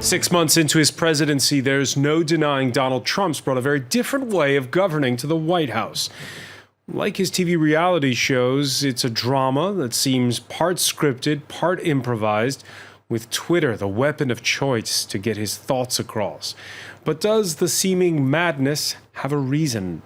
6 months into his presidency, there's no denying Donald Trump's brought a very different way of governing to the White House. Like his TV reality shows, it's a drama that seems part scripted, part improvised, with Twitter the weapon of choice to get his thoughts across. But does the seeming madness have a reason?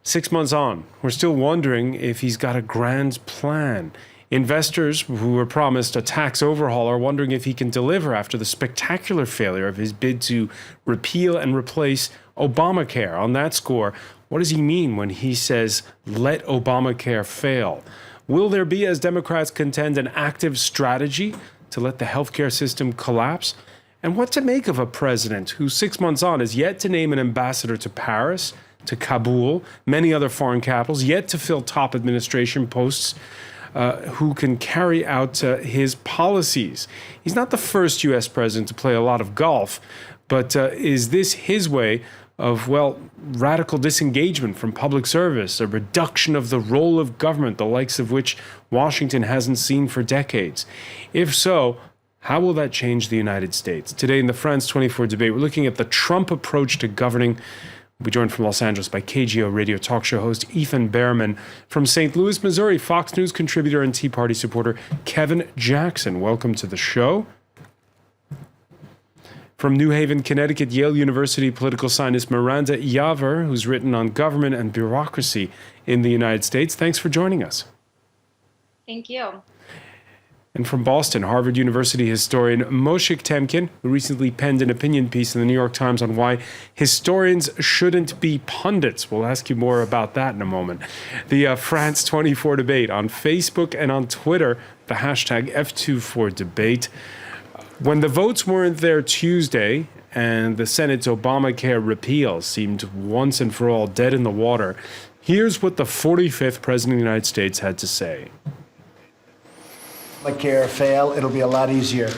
6 months on, we're still wondering if he's got a grand plan. Investors who were promised a tax overhaul are wondering if he can deliver after the spectacular failure of his bid to repeal and replace Obamacare. On that score, what does he mean when he says, let Obamacare fail? Will there be, as Democrats contend, an active strategy to let the healthcare system collapse? And what to make of a president who 6 months on is yet to name an ambassador to Paris, to Kabul, many other foreign capitals, yet to fill top administration posts, who can carry out his policies. He's not the first U.S. president to play a lot of golf, but is this his way of, well, radical disengagement from public service, a reduction of the role of government, the likes of which Washington hasn't seen for decades? If so, how will that change the United States? Today in the France 24 debate, we're looking at the Trump approach to governing. We'll be joined from Los Angeles by KGO radio talk show host Ethan Behrman. From St. Louis, Missouri, Fox News contributor and Tea Party supporter Kevin Jackson. Welcome to the show. From New Haven, Connecticut, Yale University political scientist Miranda Yaver, who's written on government and bureaucracy in the United States. Thanks for joining us. Thank you. And from Boston, Harvard University historian Moshiach Temkin, who recently penned an opinion piece in the New York Times on why historians shouldn't be pundits. We'll ask you more about that in a moment. The France 24 debate on Facebook and on Twitter, the hashtag F24debate. When the votes weren't there Tuesday and the Senate's Obamacare repeal seemed once and for all dead in the water, here's what the 45th President of the United States had to say. Obamacare fail, it'll be a lot easier.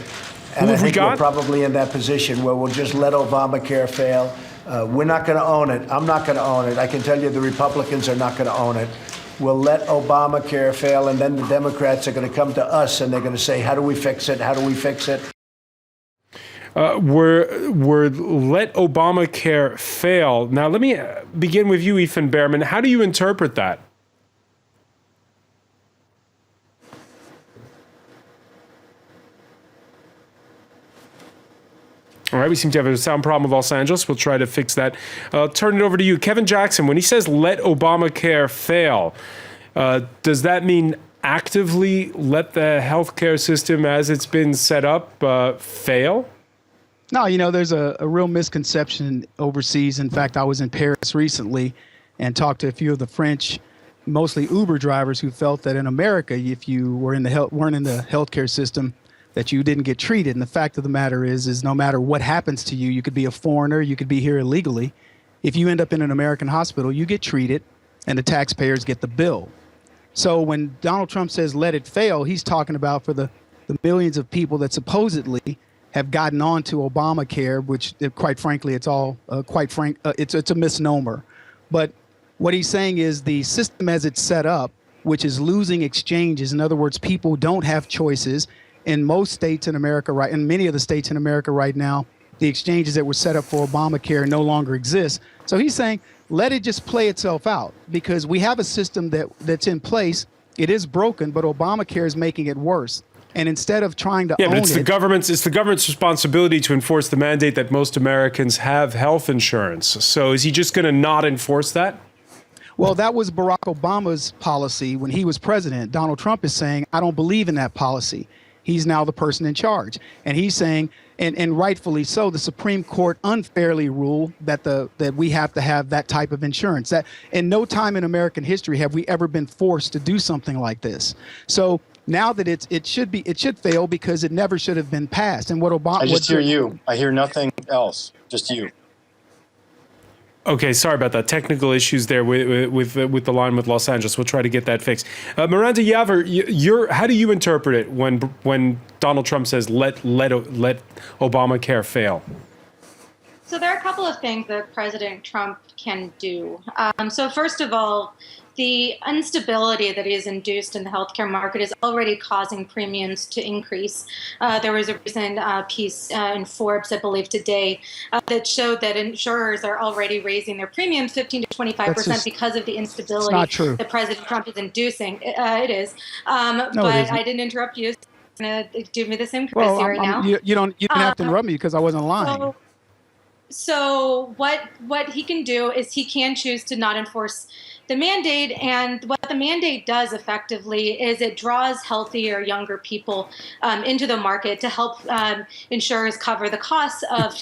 And I think we're probably in that position where we'll just let Obamacare fail. We're not going to own it. I'm not going to own it. I can tell you the Republicans are not going to own it. We'll let Obamacare fail, and then the Democrats are going to come to us and they're going to say, how do we fix it? How do we fix it? We're let Obamacare fail. Now, let me begin with you, Ethan Behrman. How do you interpret that? All right, we seem to have a sound problem with Los Angeles. We'll try to fix that. I'll turn it over to you. Kevin Jackson, when he says let Obamacare fail, does that mean actively let the healthcare system as it's been set up fail? No, there's a real misconception overseas. In fact, I was in Paris recently and talked to a few of the French, mostly Uber drivers, who felt that in America, if you were weren't in the healthcare system, that you didn't get treated. And the fact of the matter is no matter what happens to you, you could be a foreigner, you could be here illegally. If you end up in an American hospital, you get treated and the taxpayers get the bill. So when Donald Trump says let it fail, he's talking about for the millions of people that supposedly have gotten on to Obamacare, which quite frankly, it's all it's a misnomer. But what he's saying is the system as it's set up, which is losing exchanges. In other words, people don't have choices. In most states in America, in many of the states in America right now, the exchanges that were set up for Obamacare no longer exist. So he's saying, let it just play itself out, because we have a system that's in place. It is broken, but Obamacare is making it worse. And instead of trying to own it's the government's responsibility to enforce the mandate that most Americans have health insurance. So is he just going to not enforce that? Well, that was Barack Obama's policy when he was president. Donald Trump is saying, I don't believe in that policy. He's now the person in charge. And he's saying, and rightfully so, the Supreme Court unfairly ruled that we have to have that type of insurance. That in no time in American history have we ever been forced to do something like this. So now that it should fail because it never should have been passed. And what Obama— I just hear you. I hear nothing else. Just you. Okay, sorry about that. Technical issues there with the line with Los Angeles. We'll try to get that fixed. Miranda Yaver, how do you interpret it when Donald Trump says let Obamacare fail? So there are a couple of things that President Trump can do. So first of all, the instability that is induced in the healthcare market is already causing premiums to increase. There was a recent piece in Forbes, I believe today, that showed that insurers are already raising their premiums 15 to 25% because of the instability that President Trump is inducing. It is. But I didn't interrupt you. So you're going to do me the same courtesy right now. You don't have to interrupt me because I wasn't lying. So what he can do is he can choose to not enforce the mandate, and what the mandate does effectively is it draws healthier, younger people into the market to help insurers cover the costs of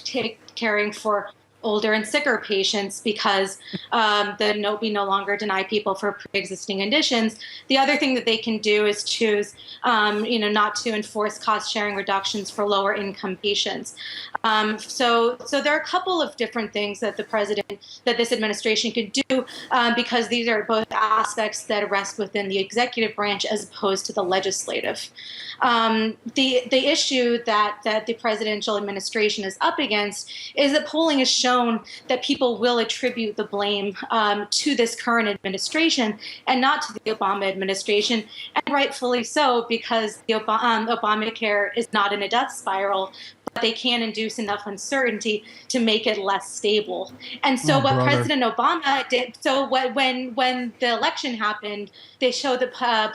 caring for older and sicker patients, because we no longer deny people for pre-existing conditions. The other thing that they can do is choose, not to enforce cost-sharing reductions for lower-income patients. So there are a couple of different things that this administration could do, because these are both aspects that rest within the executive branch as opposed to the legislative. The issue that the presidential administration is up against is that polling has shown that people will attribute the blame to this current administration and not to the Obama administration, and rightfully so, because the Obamacare is not in a death spiral, but they can induce enough uncertainty to make it less stable. And so President Obama did, when the election happened, they showed the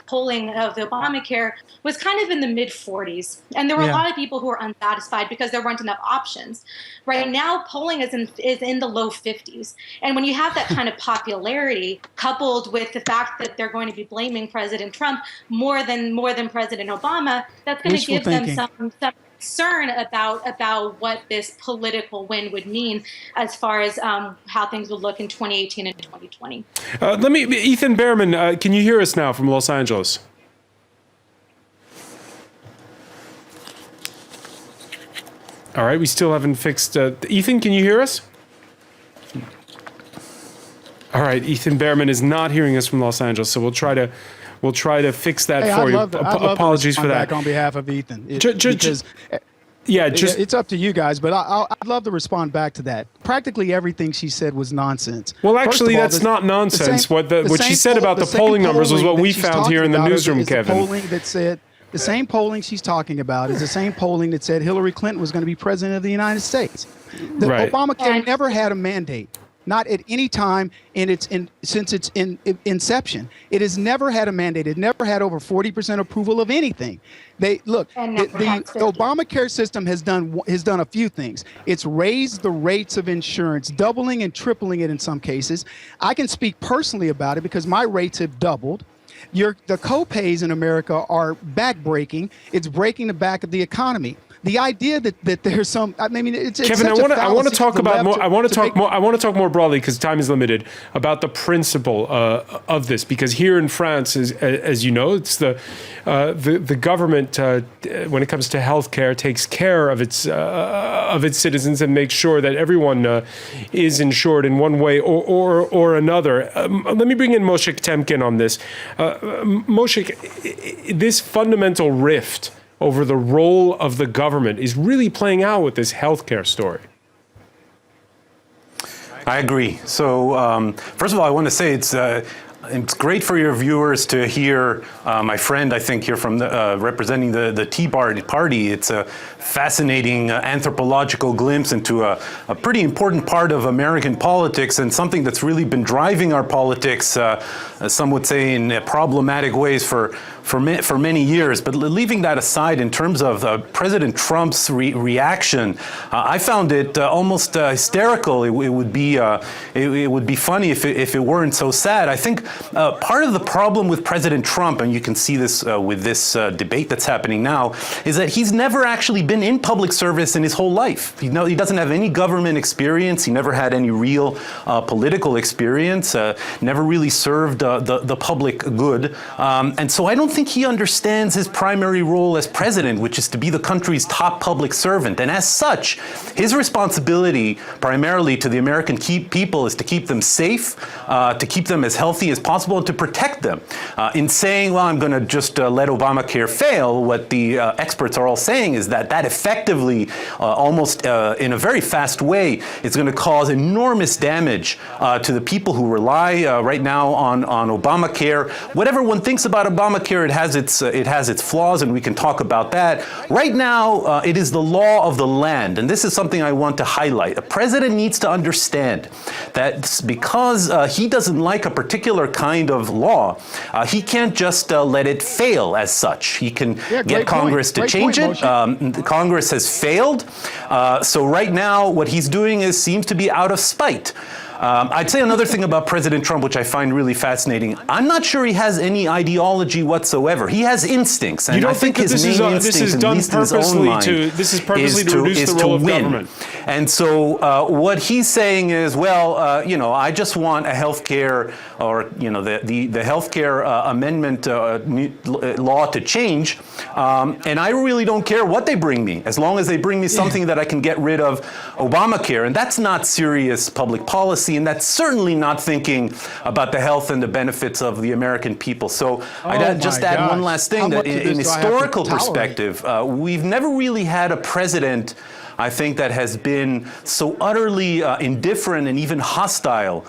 polling of the Obamacare was kind of in the mid-40s. And there were a lot of people who were unsatisfied because there weren't enough options. Right now, polling is in the low 50s. And when you have that kind of popularity, coupled with the fact that they're going to be blaming President Trump more than President Obama, that's going to give them some concern about what this political win would mean as far as how things would look in 2018 and 2020. Ethan Behrman, can you hear us now from Los Angeles? All right, we still haven't fixed. Ethan, can you hear us? All right, Ethan Behrman is not hearing us from Los Angeles, so we'll try to fix that for you. Apologies for that. Back on behalf of Ethan. It's up to you guys, but I'd love to respond back to that. Practically everything she said was nonsense. Well, actually, that's not nonsense. What she said about the polling numbers was what we found here in the newsroom, Kevin. The same polling she's talking about is the same polling that said Hillary Clinton was going to be president of the United States. Obamacare never had a mandate. Not at any time since its inception. It has never had a mandate. It never had over 40% approval of anything. The Obamacare system has done a few things. It's raised the rates of insurance, doubling and tripling it in some cases. I can speak personally about it because my rates have doubled. The co-pays in America are backbreaking. It's breaking the back of the economy. The idea that there's some, it's Kevin, I want to talk about more. I want to talk more broadly because time is limited about the principle of this. Because here in France, as you know, it's the government when it comes to healthcare takes care of its citizens and makes sure that everyone is insured in one way or another. Let me bring in Moshiach Temkin on this. Moshiach, this fundamental rift over the role of the government is really playing out with this healthcare story. I agree. So first of all, I want to say it's great for your viewers to hear my friend, I think, here from representing the Tea Party. It's a fascinating anthropological glimpse into a pretty important part of American politics and something that's really been driving our politics, some would say in problematic ways for many years. But leaving that aside, in terms of President Trump's reaction, I found it almost hysterical. It would be funny if it weren't so sad. I think part of the problem with President Trump, and you can see this with this debate that's happening now, is that he's never actually been in public service in his whole life. He doesn't have any government experience. He never had any real political experience. Never really served the public good. And so I don't think he understands his primary role as president, which is to be the country's top public servant. And as such, his responsibility primarily to the American people is to keep them safe, to keep them as healthy as possible, and to protect them. In saying, well, I'm going to just let Obamacare fail, what the experts are all saying is that effectively, almost in a very fast way, is going to cause enormous damage to the people who rely right now on Obamacare. Whatever one thinks about Obamacare, it has its flaws, and we can talk about that. Right now, it is the law of the land, and this is something I want to highlight. A president needs to understand that because he doesn't like a particular kind of law, he can't just let it fail as such. He can get Congress to change it. Congress has failed. So right now, what he's doing seems to be out of spite. I'd say another thing about President Trump, which I find really fascinating. I'm not sure he has any ideology whatsoever. He has instincts, and you don't I think that his main instincts, at least in his own mind, this is purposely to reduce the role of government. And so what he's saying is, well, I just want a healthcare, or the healthcare amendment law to change, and I really don't care what they bring me, as long as they bring me something that I can get rid of Obamacare. And that's not serious public policy. And that's certainly not thinking about the health and the benefits of the American people. So I'd just add one last thing, that in historical perspective, we've never really had a president, I think, that has been so utterly indifferent and even hostile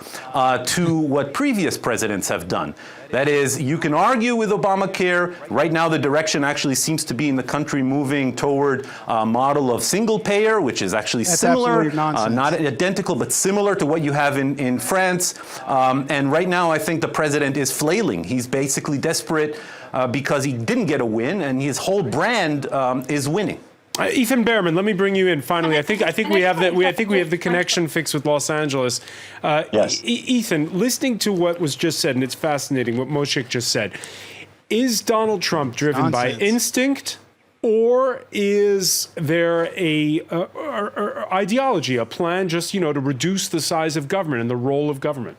to what previous presidents have done. That is, you can argue with Obamacare. Right now, the direction actually seems to be in the country moving toward a model of single payer, which is actually similar, not identical, but similar to what you have in France. And right now, I think the president is flailing. He's basically desperate because he didn't get a win, and his whole brand is winning. Ethan Behrman, let me bring you in finally. I think we have the connection fixed with Los Angeles. Yes. Ethan, listening to what was just said, and it's fascinating what Moshiach just said. Is Donald Trump driven by instinct, or is there a ideology, a plan, just to reduce the size of government and the role of government?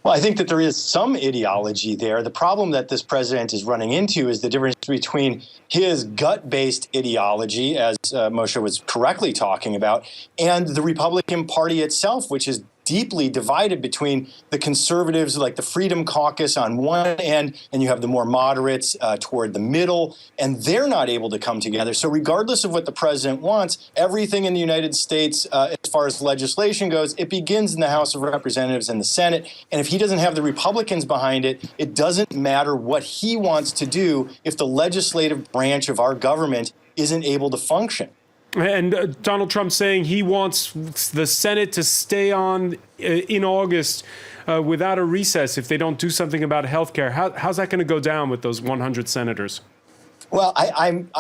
Well, I think that there is some ideology there. The problem that this president is running into is the difference between his gut-based ideology, as Moshe was correctly talking about, and the Republican Party itself, which is deeply divided between the conservatives, like the Freedom Caucus on one end, and you have the more moderates toward the middle, and they're not able to come together. So regardless of what the president wants, everything in the United States, as far as legislation goes, it begins in the House of Representatives and the Senate. And if he doesn't have the Republicans behind it, it doesn't matter what he wants to do if the legislative branch of our government isn't able to function. And Donald Trump saying he wants the Senate to stay on in August without a recess if they don't do something about health care. How's that going to go down with those 100 senators? Well, I'm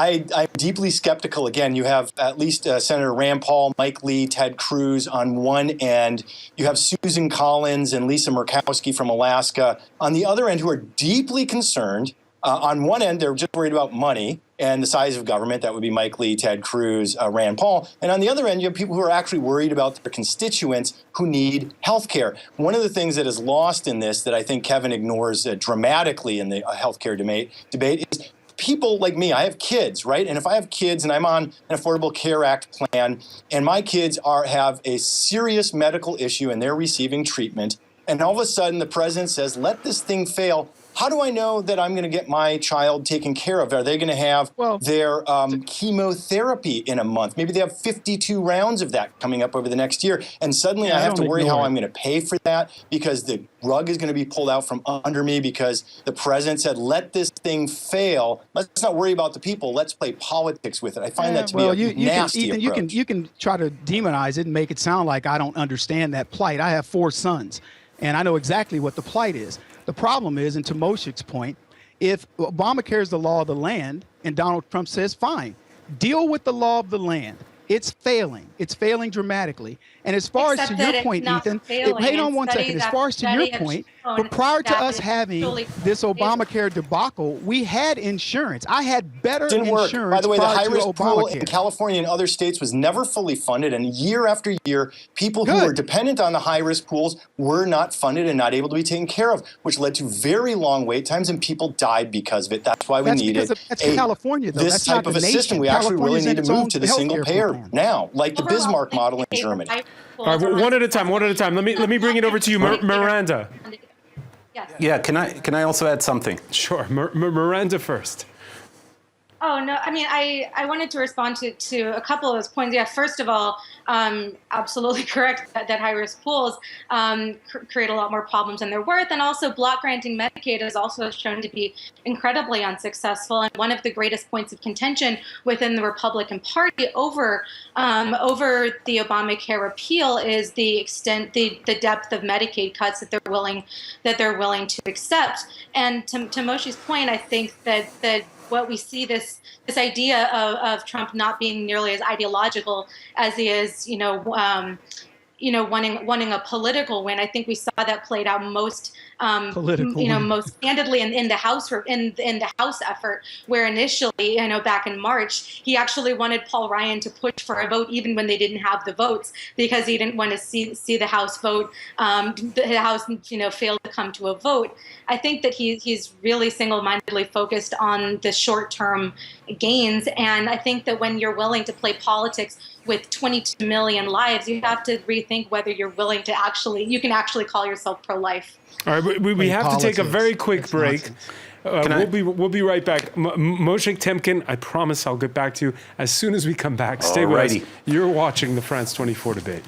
deeply skeptical. Again, you have at least Senator Rand Paul, Mike Lee, Ted Cruz on one end. You have Susan Collins and Lisa Murkowski from Alaska on the other end, who are deeply concerned. On one end, they're just worried about money and the size of government. That would be Mike Lee, Ted Cruz, Rand Paul. And on the other end, you have people who are actually worried about their constituents who need health care. One of the things that is lost in this that I think Kevin ignores dramatically in the health care debate is people like me. I have kids, right? And if I have kids and I'm on an Affordable Care Act plan and my kids have a serious medical issue and they're receiving treatment, and all of a sudden the president says, let this thing fail, how do I know that I'm going to get my child taken care of? Are they going to have their chemotherapy in a month? Maybe they have 52 rounds of that coming up over the next year. And suddenly I have to worry how I'm going to pay for that because the rug is going to be pulled out from under me because the president said, let this thing fail. Let's not worry about the people. Let's play politics with it. I find that to be a nasty approach. You can try to demonize it and make it sound like I don't understand that plight. I have 4 sons, and I know exactly what the plight is. The problem is, and to Moshiach's point, if Obamacare is the law of the land and Donald Trump says, fine, deal with the law of the land. It's failing. It's failing dramatically. And as far as to your point, Ethan, hang on one second. As far as to your point, But prior to that us having actually- this Obamacare debacle, we had insurance. I had better Didn't work. insurance By the way, the prior to high-risk pool in Obamacare. California and other states was never fully funded, and year after year, people who Good. were dependent on the high-risk pools were not funded and not able to be taken care of, which led to very long wait times, and people died because of it. That's why we needed that's California, though. this That's type not of a the system. nation. We actually really California's need in to its move own to the healthcare single payer plan. now, like the Overall, Bismarck model in the Germany. high schools All right, are one at a time. One at a time. Let me bring it over to you, Miranda. Yes. Yeah, can I also add something? Sure, Miranda first. Oh, no, I mean, I wanted to respond to a couple of those points. Yeah, first of all, absolutely correct that high-risk pools create a lot more problems than they're worth. And also block granting Medicaid is also shown to be incredibly unsuccessful. And one of the greatest points of contention within the Republican Party over the Obamacare repeal is the extent, the depth of Medicaid cuts that they're willing to accept. And to Moshi's point, I think that what we see this idea of Trump not being nearly as ideological as he is, wanting a political win. I think we saw that played out most most candidly in the House in the House effort, where initially, back in March, he actually wanted Paul Ryan to push for a vote even when they didn't have the votes, because he didn't want to see the House vote, the House fail to come to a vote. I think that he's really single-mindedly focused on the short-term gains, and I think that when you're willing to play politics with 22 million lives, you have to rethink whether you're willing to you can actually call yourself pro-life. All right, we have to take a very quick break. We'll be right back. Moshiach Temkin, I promise I'll get back to you as soon as we come back. Stay with us. You're watching the France 24 debate.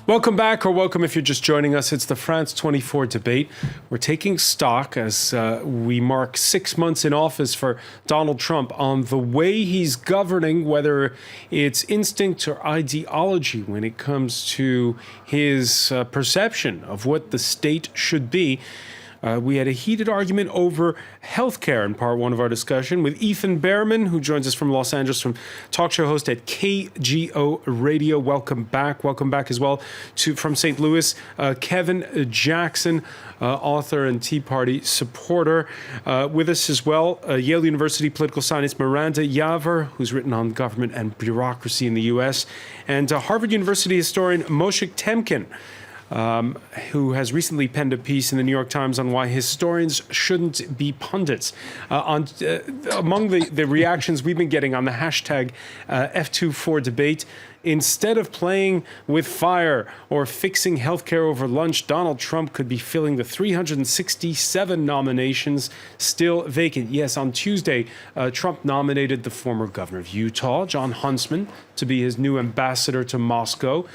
Welcome back, or welcome if you're just joining us. It's the France 24 debate. We're taking stock as we mark 6 months in office for Donald Trump on the way he's governing, whether it's instinct or ideology when it comes to his perception of what the state should be. We had a heated argument over healthcare in part one of our discussion with Ethan Behrman, who joins us from Los Angeles, from talk show host at KGO Radio. Welcome back. Welcome back as well from St. Louis, Kevin Jackson, author and Tea Party supporter. With us as well, Yale University political scientist Miranda Yaver, who's written on government and bureaucracy in the U.S., and Harvard University historian Moshiach Temkin, who has recently penned a piece in the New York Times on why historians shouldn't be pundits. Among the reactions we've been getting on the hashtag F24debate, instead of playing with fire or fixing healthcare over lunch, Donald Trump could be filling the 367 nominations still vacant. Yes, on Tuesday, Trump nominated the former governor of Utah, Jon Huntsman, to be his new ambassador to Moscow,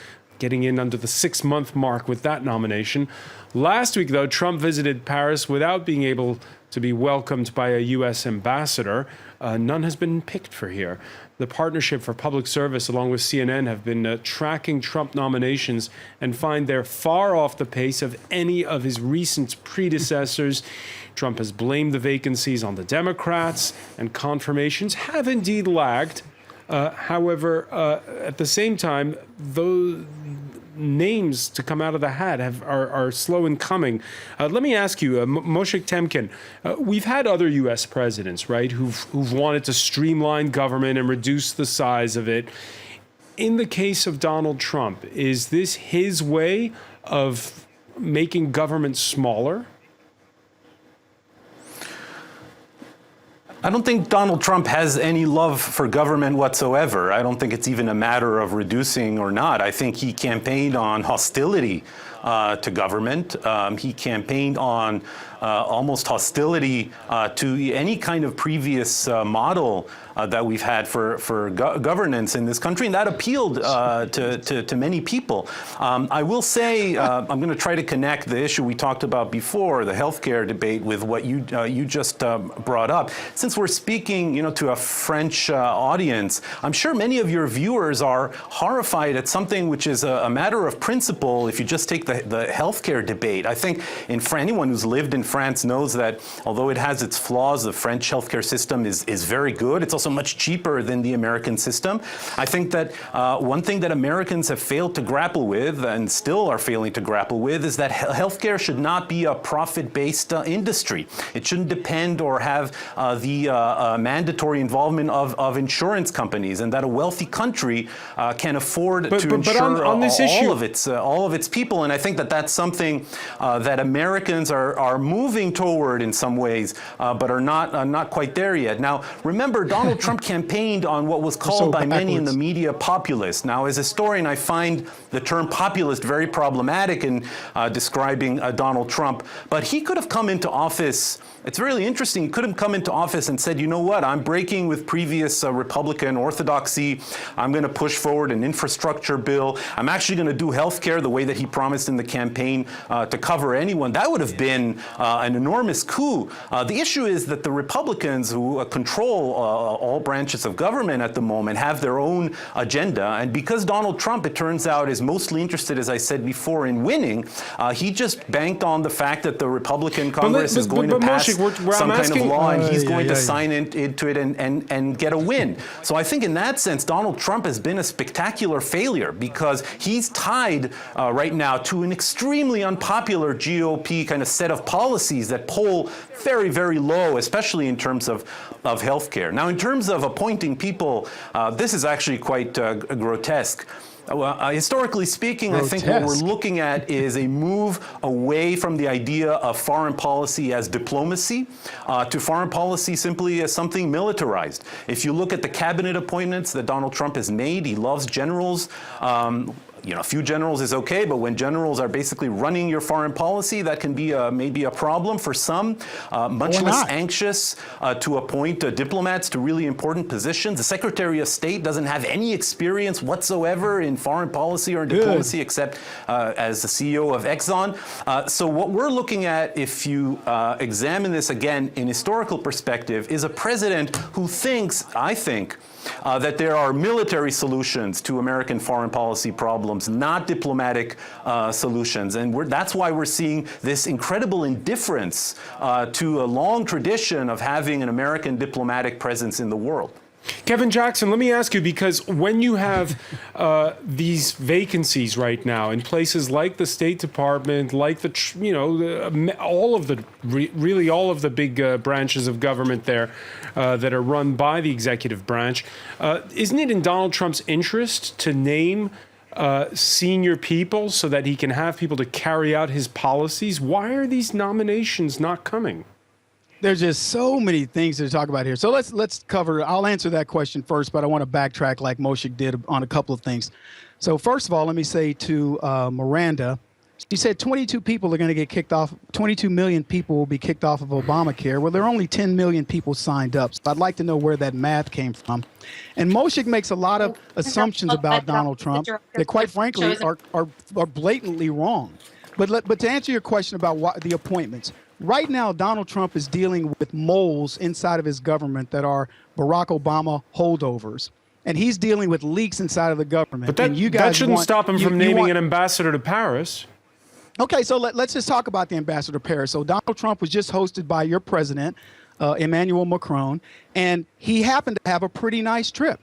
getting in under the 6-month mark with that nomination. Last week, though, Trump visited Paris without being able to be welcomed by a U.S. ambassador. None has been picked for here. The Partnership for Public Service, along with CNN, have been tracking Trump nominations and find they're far off the pace of any of his recent predecessors. Trump has blamed the vacancies on the Democrats, and confirmations have indeed lagged. However, at the same time, those names to come out of the hat are slow in coming. Let me ask you, Moshiach Temkin, we've had other U.S. presidents, right, who've wanted to streamline government and reduce the size of it. In the case of Donald Trump, is this his way of making government smaller? I don't think Donald Trump has any love for government whatsoever. I don't think it's even a matter of reducing or not. I think he campaigned on hostility to government. He campaigned on almost hostility to any kind of previous model that we've had for governance in this country, and that appealed to many people. I will say, I'm going to try to connect the issue we talked about before, the healthcare debate, with what you just brought up. Since we're speaking, to a French audience, I'm sure many of your viewers are horrified at something which is a matter of principle. If you just take the the healthcare debate. I think anyone who's lived in France knows that although it has its flaws, the French healthcare system is very good. It's also much cheaper than the American system. I think that one thing that Americans have failed to grapple with, and still are failing to grapple with, is that healthcare should not be a profit-based industry. It shouldn't depend or have the mandatory involvement of insurance companies, and that a wealthy country can afford to insure on this issue, all of its people. And I think that that's something that Americans are moving toward in some ways, but are not quite there yet. Now, remember, Donald Trump campaigned on what was called by many in the media populist. Now, as a historian, I find the term populist very problematic in describing Donald Trump, but he could have come into office. It's really interesting. He could have come into office and said, you know what, I'm breaking with previous Republican orthodoxy. I'm going to push forward an infrastructure bill. I'm actually going to do health care the way that he promised in the campaign to cover anyone. That would have been an enormous coup. The issue is that the Republicans who control all branches of government at the moment have their own agenda. And because Donald Trump, it turns out, is mostly interested, as I said before, in winning, he just banked on the fact that the Republican Congress is going to pass some kind of law, and he's going to sign into it and get a win. So I think in that sense, Donald Trump has been a spectacular failure because he's tied right now to an extremely unpopular GOP kind of set of policies that poll very, very low, especially in terms of healthcare. Now, in terms of appointing people, this is actually quite grotesque. Historically speaking, I think what we're looking at is a move away from the idea of foreign policy as diplomacy to foreign policy simply as something militarized. If you look at the cabinet appointments that Donald Trump has made, he loves generals. A few generals is okay, but when generals are basically running your foreign policy, that can be maybe a problem for some. Much less anxious to appoint diplomats to really important positions. The Secretary of State doesn't have any experience whatsoever in foreign policy or in diplomacy except as the CEO of Exxon. So what we're looking at, if you examine this again in historical perspective, is a president who thinks, I think, that there are military solutions to American foreign policy problems, not diplomatic solutions. And that's why we're seeing this incredible indifference to a long tradition of having an American diplomatic presence in the world. Kevin Jackson, let me ask you, because when you have these vacancies right now in places like the State Department, like all of the big branches of government there that are run by the executive branch, isn't it in Donald Trump's interest to name senior people so that he can have people to carry out his policies? Why are these nominations not coming? There's just so many things to talk about here. So let's cover. I'll answer that question first, but I want to backtrack like Moshiach did on a couple of things. So first of all, let me say to Miranda, she said 22 people are going to get kicked off. 22 million people will be kicked off of Obamacare. Well, there are only 10 million people signed up. So I'd like to know where that math came from. And Moshiach makes a lot of assumptions about Donald Trump that, quite frankly, are blatantly wrong. But to answer your question about the appointments, right now, Donald Trump is dealing with moles inside of his government that are Barack Obama holdovers. And he's dealing with leaks inside of the government. But that shouldn't stop him from naming an ambassador to Paris. Okay, so let's just talk about the ambassador to Paris. So Donald Trump was just hosted by your president, Emmanuel Macron, and he happened to have a pretty nice trip.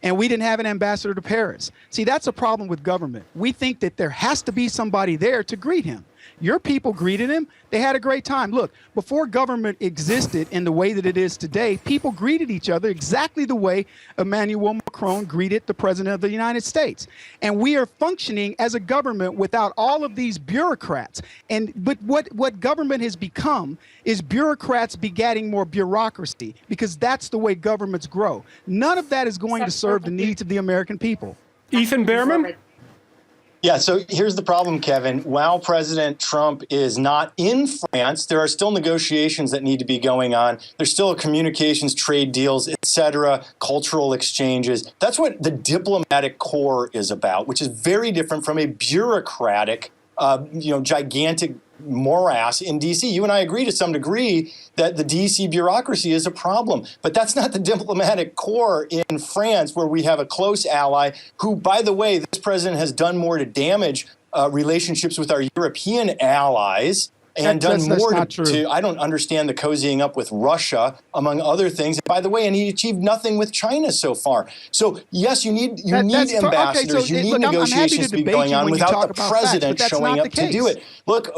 And we didn't have an ambassador to Paris. See, that's a problem with government. We think that there has to be somebody there to greet him. Your people greeted him. They had a great time. Look, before government existed in the way that it is today, people greeted each other exactly the way Emmanuel Macron greeted the president of the United States. And we are functioning as a government without all of these bureaucrats. But what government has become is bureaucrats begatting more bureaucracy, because that's the way governments grow. None of that is going to serve the needs of the American people. Ethan Behrman? Yeah, so here's the problem, Kevin. While President Trump is not in France, there are still negotiations that need to be going on. There's still communications, trade deals, et cetera, cultural exchanges. That's what the diplomatic corps is about, which is very different from a bureaucratic, gigantic morass in D.C. You and I agree to some degree that the D.C. bureaucracy is a problem, but that's not the diplomatic corps in France, where we have a close ally who, by the way, this president has done more to damage relationships with our European allies and done more to, I don't understand the cozying up with Russia, among other things. By the way, and he achieved nothing with China so far. So yes, you need ambassadors, you need negotiations to be going on without the president showing up to do it. Look,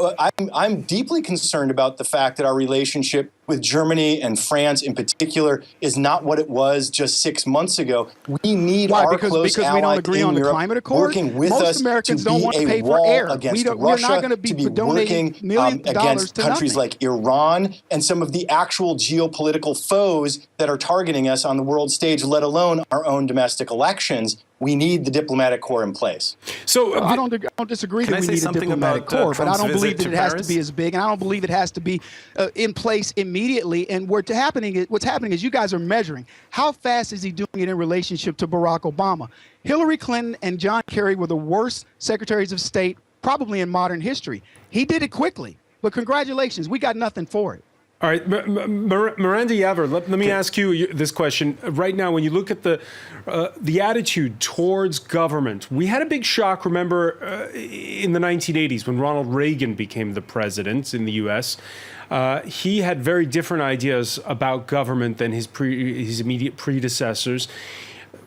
I'm deeply concerned about the fact that our relationship with Germany and France in particular is not what it was just 6 months ago. We need our close allies in Europe working with us to be a wall against Russia, to be working against countries like Iran and some of the actual geopolitical foes that are targeting us on the world stage, let alone our own domestic elections. We need the diplomatic corps in place. So I don't disagree that we need a diplomatic corps, but I don't believe that it has to be as big, and I don't believe it has to be in place immediately. And what's happening is you guys are measuring how fast is he doing it in relationship to Barack Obama. Hillary Clinton and John Kerry were the worst secretaries of state probably in modern history. He did it quickly, but congratulations, we got nothing for it. All right, Miranda Yaver, let me ask you this question. Right now, when you look at the attitude towards government, we had a big shock, remember, in the 1980s when Ronald Reagan became the president in the U.S. He had very different ideas about government than his immediate predecessors.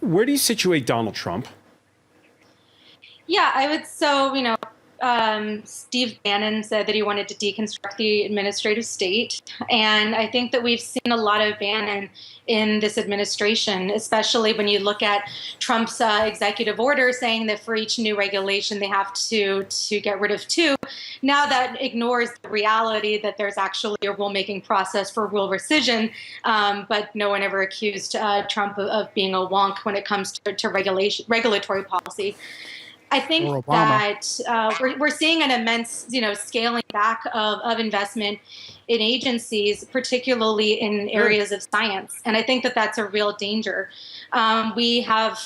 Where do you situate Donald Trump? Yeah, I would. Steve Bannon said that he wanted to deconstruct the administrative state. And I think that we've seen a lot of Bannon in this administration, especially when you look at Trump's executive order saying that for each new regulation, they have to get rid of 2. Now that ignores the reality that there's actually a rulemaking process for rule rescission, but no one ever accused Trump of being a wonk when it comes to regulatory policy. I think that we're seeing an immense, scaling back of investment in agencies, particularly in areas of science. And I think that that's a real danger. We have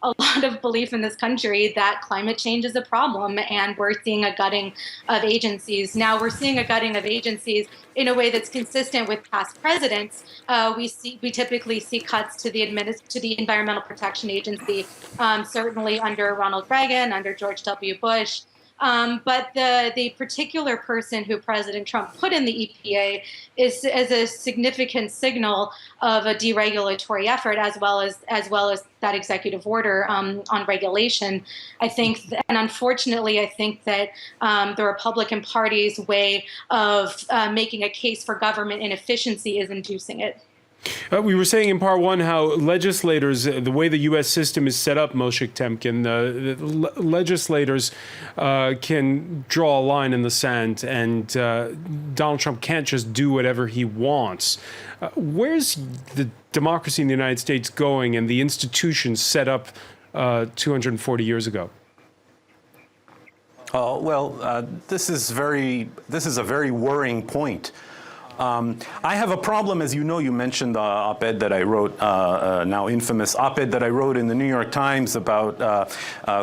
a lot of belief in this country that climate change is a problem, and we're seeing a gutting of agencies. Now we're seeing a gutting of agencies in a way that's consistent with past presidents. We typically see cuts to the Environmental Protection Agency, certainly under Ronald Reagan, under George W. Bush. But the particular person who President Trump put in the EPA is a significant signal of a deregulatory effort, as well as that executive order on regulation. I think, and unfortunately, I think that the Republican Party's way of making a case for government inefficiency is inducing it. We were saying in part one how legislators, the way the U.S. system is set up, Moshiach Temkin, legislators can draw a line in the sand, and Donald Trump can't just do whatever he wants. Where's the democracy in the United States going and the institutions set up 240 years ago? This is a very worrying point. I have a problem, as you know, you mentioned the op-ed that I wrote, now infamous op-ed that I wrote in the New York Times about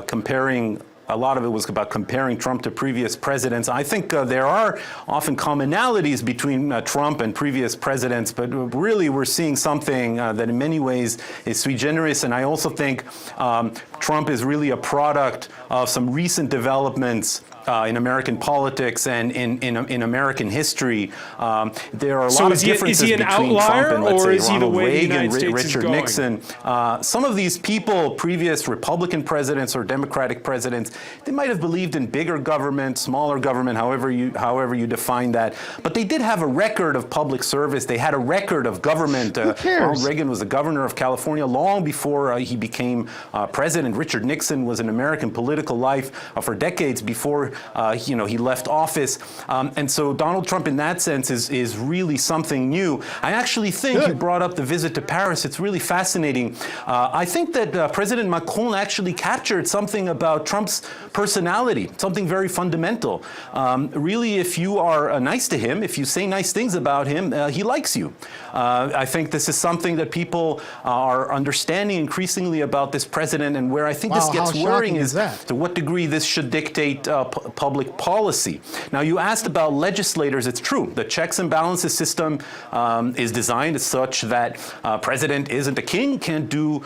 comparing. A lot of it was about comparing Trump to previous presidents. I think there are often commonalities between Trump and previous presidents, but really we're seeing something that in many ways is sui generis. And I also think Trump is really a product of some recent developments in American politics and in American history. There are a lot of differences between Trump and, let's say, Ronald Reagan, Richard Nixon. Some of these people, previous Republican presidents or Democratic presidents, they might have believed in bigger government, smaller government, however you define that. But they did have a record of public service. They had a record of government. Ronald Reagan was the governor of California long before he became president. Richard Nixon was in American political life for decades before he left office. And so Donald Trump in that sense is really something new. I actually think you brought up the visit to Paris. It's really fascinating. I think that President Macron actually captured something about Trump's personality, something very fundamental. Really, if you are nice to him, if you say nice things about him, he likes you. I think this is something that people are understanding increasingly about this president, and where where I think Wow, this gets how worrying shocking is is that? to what degree this should dictate public policy. Now, you asked about legislators. It's true. The checks and balances system is designed as such that president isn't a king, can't do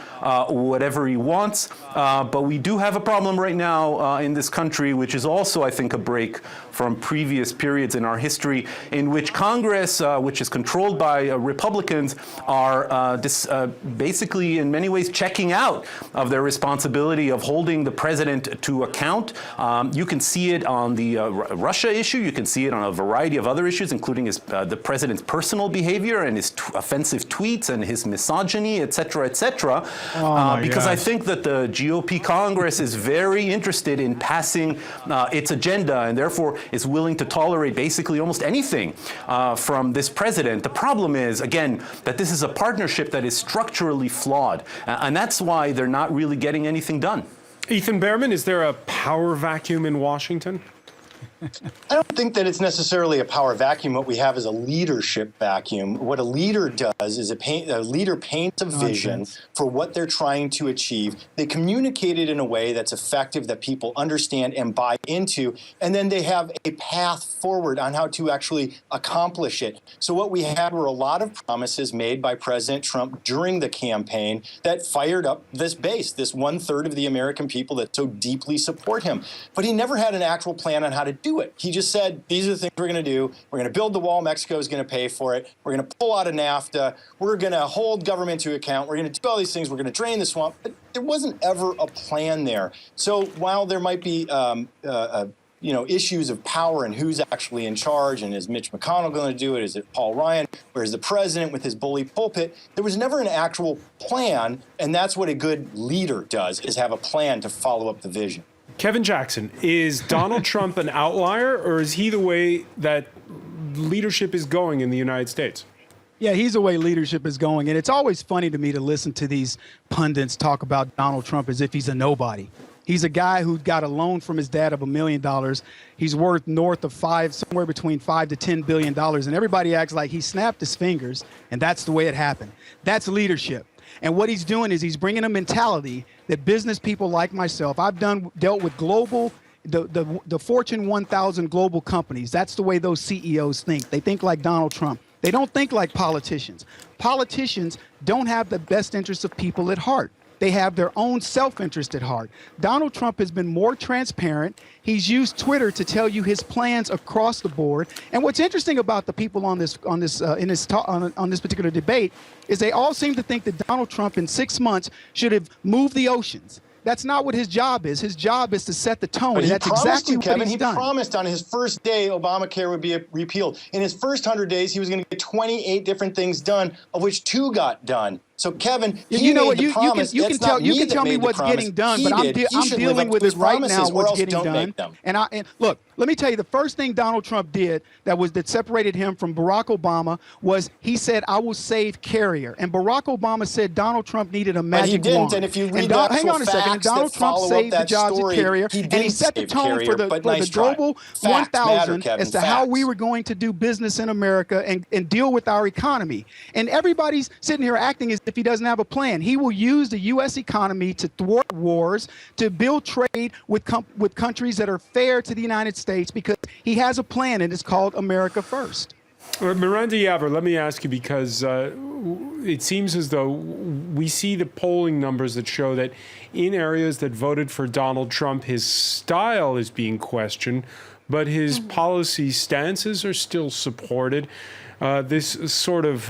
whatever he wants. But we do have a problem right now in this country, which is also, I think, a break from previous periods in our history, in which Congress, which is controlled by Republicans, are basically in many ways checking out of their responsibility of holding the president to account. You can see it on the Russia issue. You can see it on a variety of other issues, including the president's personal behavior and his offensive tweets and his misogyny, et cetera, et cetera. Because I think that the GOP Congress is very interested in passing its agenda, and therefore is willing to tolerate basically almost anything from this president. The problem is, again, that this is a partnership that is structurally flawed, and that's why they're not really getting anything done. Ethan Behrman, is there a power vacuum in Washington? I don't think that it's necessarily a power vacuum. What we have is a leadership vacuum. What a leader does is a leader paints a vision for what they're trying to achieve. They communicate it in a way that's effective, that people understand and buy into, and then they have a path forward on how to actually accomplish it. So what we had were a lot of promises made by President Trump during the campaign that fired up this base, this 1/3 of the American people that so deeply support him. But he never had an actual plan on how to do it. He just said, these are the things we're going to do. We're going to build the wall. Mexico is going to pay for it. We're going to pull out of NAFTA. We're going to hold government to account. We're going to do all these things. We're going to drain the swamp. But there wasn't ever a plan there. So while there might be issues of power and who's actually in charge, and is Mitch McConnell going to do it? Is it Paul Ryan? Or is the president with his bully pulpit? There was never an actual plan, and that's what a good leader does, is have a plan to follow up the vision. Kevin Jackson, is Donald Trump an outlier, or is he the way that leadership is going in the United States? Yeah, he's the way leadership is going. And it's always funny to me to listen to these pundits talk about Donald Trump as if he's a nobody. He's a guy who got a loan from his dad of $1 million. He's worth north of somewhere between $5 to $10 billion. And everybody acts like he snapped his fingers, and that's the way it happened. That's leadership. And what he's doing is he's bringing a mentality that business people like myself, I've dealt with the Fortune 1000 global companies. That's the way those CEOs think. They think like Donald Trump. They don't think like politicians. Politicians don't have the best interests of people at heart. They have their own self-interest at heart. Donald Trump has been more transparent. He's used Twitter to tell you his plans across the board. And what's interesting about the people on this particular debate is they all seem to think that Donald Trump in 6 months should have moved the oceans. That's not what his job is. His job is to set the tone. But and that's exactly Kevin, what he's done. He promised on his first day Obamacare would be repealed. In his first 100 days, he was going to get 28 different things done, of which 2 got done. So, Kevin, you know what? You can tell me what's getting done, but I'm dealing with it right now. What's getting done? And look, let me tell you, the first thing Donald Trump did that separated him from Barack Obama was he said, "I will save Carrier," and Barack Obama said Donald Trump needed a magic wand. But he didn't. And if you read the hang on a second, Donald Trump saved the jobs at Carrier, and he set the tone for the global 1,000 as to how we were going to do business in America and deal with our economy. And everybody's sitting here acting as if he doesn't have a plan. He will use the U.S. economy to thwart wars, to build trade with countries that are fair to the United States, because he has a plan, and it's called America First. Miranda Yavor, let me ask you, because it seems as though we see the polling numbers that show that in areas that voted for Donald Trump, his style is being questioned, but his policy stances are still supported. This sort of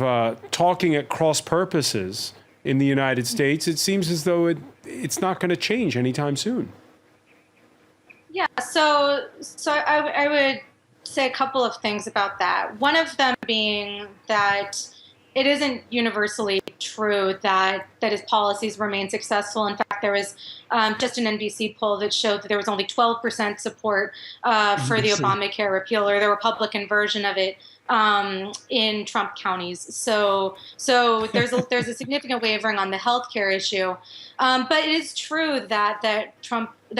talking at cross purposes in the United States, it seems as though it's not going to change anytime soon. Yeah, so I would say a couple of things about that. One of them being that it isn't universally true that his policies remain successful. In fact, there was just an NBC poll that showed that there was only 12% support for the Obamacare repeal, or the Republican version of it, in Trump counties. So there's a significant wavering on the healthcare issue. But it is true that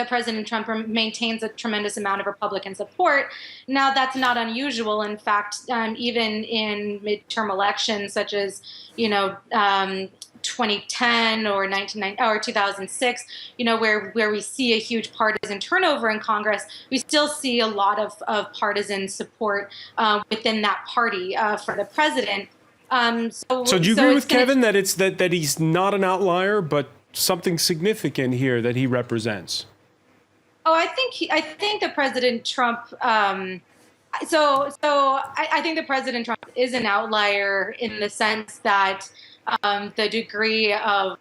President Trump maintains a tremendous amount of Republican support. Now, that's not unusual. In fact, even in midterm elections, such as 2010 or 2006, where we see a huge partisan turnover in Congress, we still see a lot of partisan support within that party for the president. So do you agree with Kevin that it's that he's not an outlier, but something significant here that he represents? Oh, I think that President Trump. I think that President Trump is an outlier in the sense that the degree of,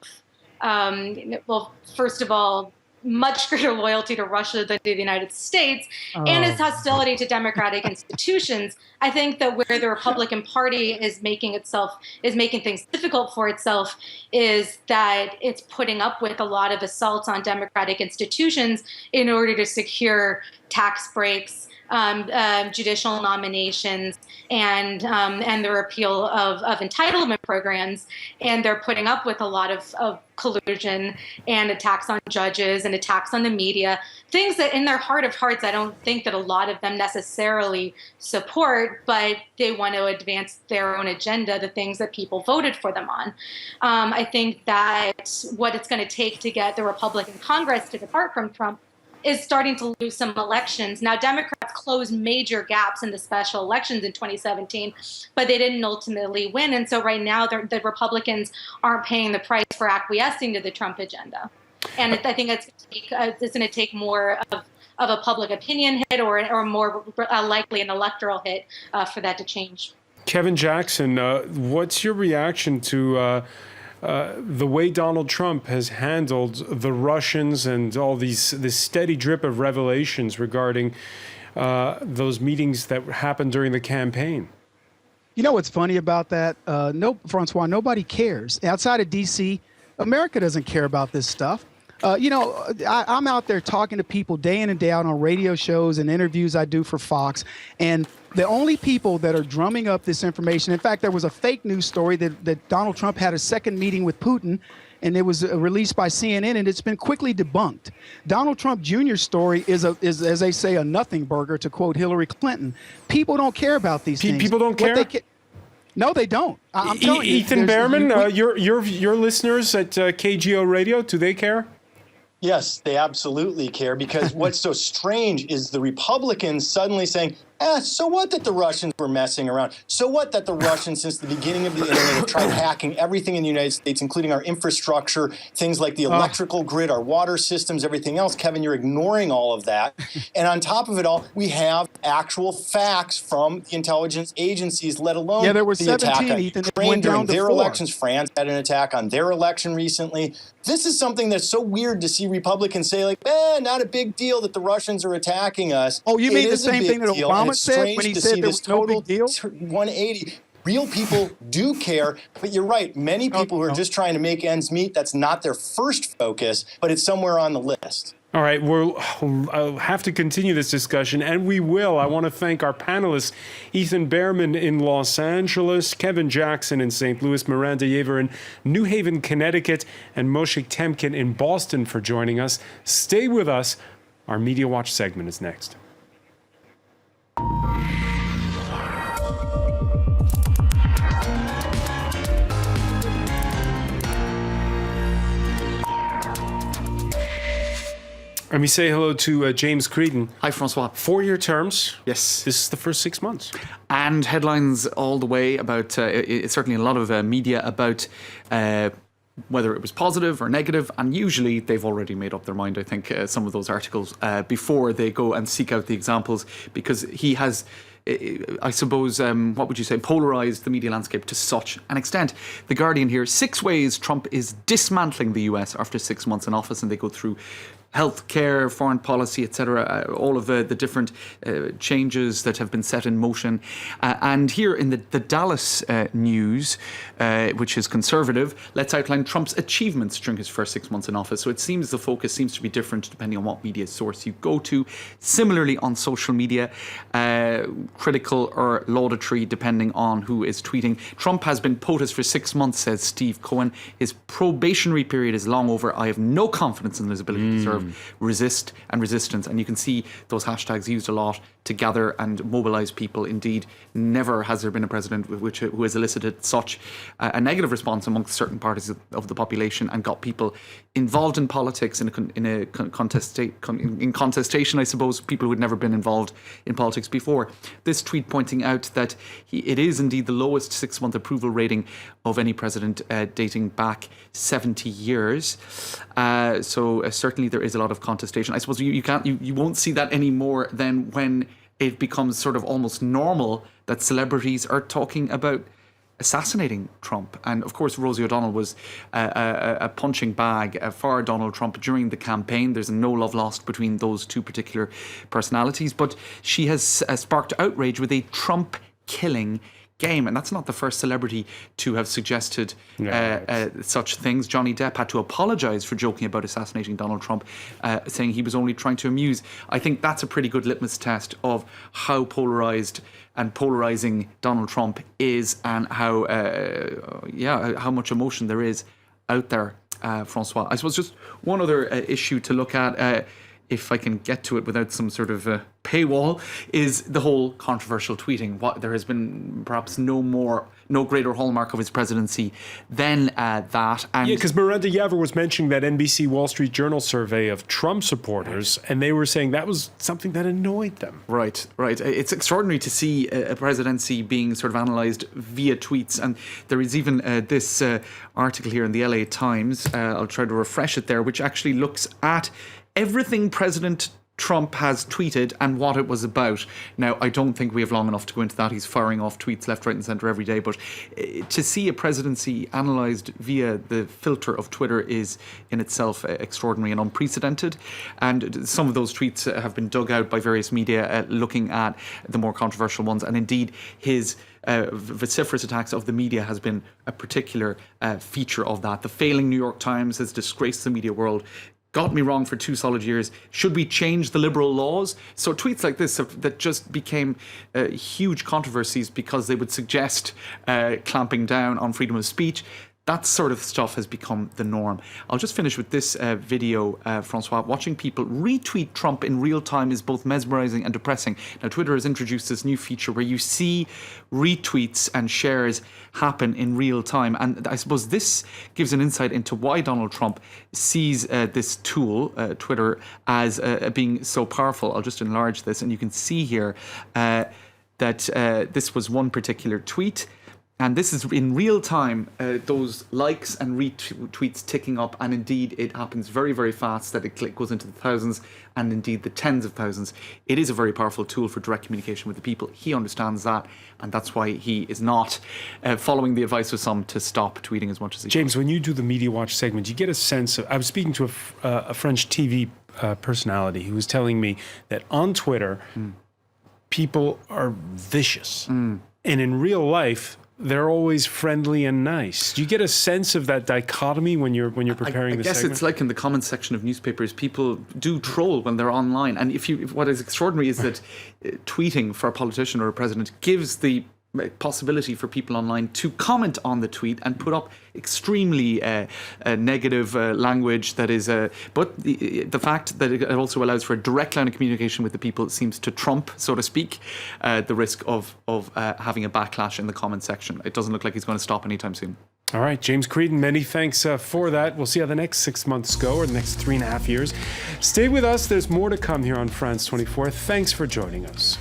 first of all, much greater loyalty to Russia than to the United States, and its hostility to democratic institutions. I think that where the Republican Party is making things difficult for itself is that it's putting up with a lot of assaults on democratic institutions in order to secure tax breaks, judicial nominations, and the repeal of entitlement programs, and they're putting up with a lot of collusion and attacks on judges and attacks on the media, things that in their heart of hearts I don't think that a lot of them necessarily support, but they want to advance their own agenda, the things that people voted for them on. I think that what it's going to take to get the Republican Congress to depart from Trump is starting to lose some elections. Now, Democrats closed major gaps in the special elections in 2017, but they didn't ultimately win. And so right now, the Republicans aren't paying the price for acquiescing to the Trump agenda. And I think it's going to take more of a public opinion hit or more likely an electoral hit for that to change. Kevin Jackson, what's your reaction to the way Donald Trump has handled the Russians and all this steady drip of revelations regarding those meetings that happened during the campaign? You know what's funny about that? Francois, nobody cares. Outside of D.C., America doesn't care about this stuff. I'm out there talking to people day in and day out on radio shows and interviews I do for Fox, and the only people that are drumming up this information, in fact, there was a fake news story that Donald Trump had a second meeting with Putin, and it was released by CNN, and it's been quickly debunked. Donald Trump Jr.'s story is, as they say, a nothing burger, to quote Hillary Clinton. People don't care about these things. People don't care? No, they don't. I'm telling you. Ethan Behrman, your listeners at KGO Radio, do they care? Yes, they absolutely care, because what's so strange is the Republicans suddenly saying, so what that the Russians were messing around? So what that the Russians, since the beginning of the internet, have tried hacking everything in the United States, including our infrastructure, things like the electrical grid, our water systems, everything else. Kevin, you're ignoring all of that. And on top of it all, we have actual facts from the intelligence agencies, let alone there were the 17, attack on Ethan, Ukraine during their 4 elections. France had an attack on their election recently. This is something that's so weird to see Republicans say, like, not a big deal that the Russians are attacking us. Oh, you mean the same thing that deal, Obama said when he said there was no big deal? 180. Real people do care, but you're right. Many people who are just trying to make ends meet, that's not their first focus, but it's somewhere on the list. All right, I'll have to continue this discussion, and we will. I want to thank our panelists, Ethan Behrman in Los Angeles, Kevin Jackson in St. Louis, Miranda Yaver in New Haven, Connecticut, and Moshiach Temkin in Boston for joining us. Stay with us. Our Media Watch segment is next. Let me say hello to James Creedon. Hi, Francois. 4-year terms. Yes. This is the first 6 months. And headlines all the way about, certainly a lot of media about whether it was positive or negative. And usually they've already made up their mind, I think, some of those articles before they go and seek out the examples, because he has, I suppose, what would you say, polarised the media landscape to such an extent. The Guardian here, 6 ways Trump is dismantling the US after 6 months in office, and they go through health care, foreign policy, etc., all of the different changes that have been set in motion. And here in the Dallas News, which is conservative, let's outline Trump's achievements during his first 6 months in office. So it seems the focus seems to be different depending on what media source you go to. Similarly, on social media, critical or laudatory depending on who is tweeting. Trump has been POTUS for 6 months, says Steve Cohen. His probationary period is long over. I have no confidence in his ability to serve resist and resistance. And you can see those hashtags used a lot to gather and mobilize people. Indeed, never has there been a president who has elicited such a negative response amongst certain parties of the population and got people involved in politics in contestation, I suppose, people who had never been involved in politics before. This tweet pointing out that it is indeed the lowest 6-month approval rating of any president dating back 70 years. So certainly there is a lot of contestation. I suppose you won't see that anymore than when it becomes sort of almost normal that celebrities are talking about assassinating Trump. And of course, Rosie O'Donnell was a punching bag for Donald Trump during the campaign. There's no love lost between those two particular personalities, but she has sparked outrage with a Trump killing game. And that's not the first celebrity to have suggested such things. Johnny Depp had to apologise for joking about assassinating Donald Trump, saying he was only trying to amuse. I think that's a pretty good litmus test of how polarised and polarising Donald Trump is, and how much emotion there is out there, Francois. I suppose just one other issue to look at, if I can get to it without some sort of paywall, is the whole controversial tweeting. There has been perhaps no greater hallmark of his presidency than that. And because Miranda Yaver was mentioning that NBC Wall Street Journal survey of Trump supporters, and they were saying that was something that annoyed them. Right. It's extraordinary to see a presidency being sort of analysed via tweets. And there is even this article here in the LA Times, I'll try to refresh it there, which actually looks at everything President Trump has tweeted and what it was about. Now, I don't think we have long enough to go into that. He's firing off tweets left, right and centre every day. But to see a presidency analysed via the filter of Twitter is in itself extraordinary and unprecedented. And some of those tweets have been dug out by various media looking at the more controversial ones. And indeed, his vociferous attacks of the media has been a particular feature of that. The failing New York Times has disgraced the media world. Got me wrong for 2 solid years. Should we change the liberal laws? So tweets like this that just became huge controversies because they would suggest clamping down on freedom of speech. That sort of stuff has become the norm. I'll just finish with this video, Francois. Watching people retweet Trump in real time is both mesmerizing and depressing. Now, Twitter has introduced this new feature where you see retweets and shares happen in real time. And I suppose this gives an insight into why Donald Trump sees this tool, Twitter, as being so powerful. I'll just enlarge this, and you can see here that this was one particular tweet. And this is in real time, those likes and retweets ticking up. And indeed, it happens very, very fast that it goes into the thousands and indeed the tens of thousands. It is a very powerful tool for direct communication with the people. He understands that. And that's why he is not following the advice of some to stop tweeting as much as he James, when you do the Media Watch segment, you get a sense of... I was speaking to a French TV personality who was telling me that on Twitter, people are vicious. And in real life, they're always friendly and nice. Do you get a sense of that dichotomy when you're preparing the segment? I guess it's like in the comments section of newspapers, people do troll when they're online. And what is extraordinary is that tweeting for a politician or a president gives the possibility for people online to comment on the tweet and put up extremely negative language that is but the fact that it also allows for a direct line of communication with the people seems to trump, so to speak, the risk of having a backlash in the comment section. It doesn't look like he's going to stop anytime soon. All right, James Creedon, many thanks for that. We'll see how the next 6 months go, or the next 3.5 years. Stay with us. There's more to come here on France 24. Thanks for joining us.